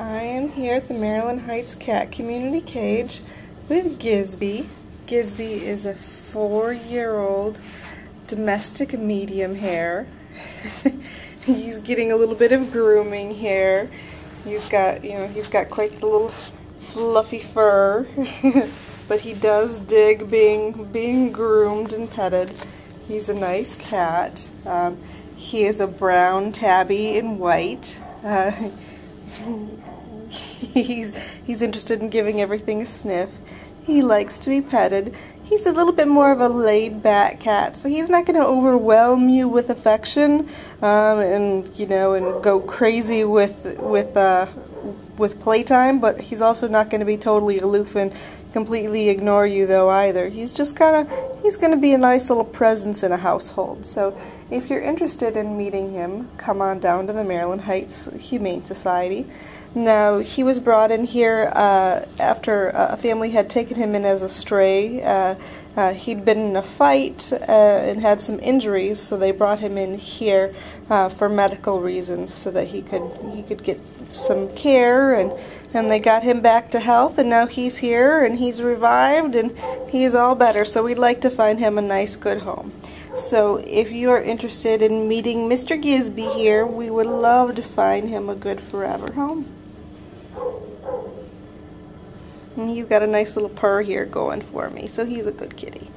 I am here at the Maryland Heights Cat Community Cage with Gisby. Gisby is a 4-year-old domestic medium hair. He's getting a little bit of grooming here. He's got quite a little fluffy fur, but he does dig being groomed and petted. He's a nice cat. He is a brown tabby in white. He's interested in giving everything a sniff. He likes to be petted. He's a little bit more of a laid-back cat, so he's not going to overwhelm you with affection and go crazy with playtime. But he's also not going to be totally aloof and completely ignore you though either. He's going to be a nice little presence in a household. So if you're interested in meeting him, come on down to the Maryland Heights Humane Society. Now, he was brought in here after a family had taken him in as a stray. He'd been in a fight and had some injuries, so they brought him in here for medical reasons so that he could get some care, and they got him back to health, and now he's here and he's revived and he's all better. So we'd like to find him a nice, good home. So if you are interested in meeting Mr. Gisby here, we would love to find him a good forever home. And he's got a nice little purr here going for me, so he's a good kitty.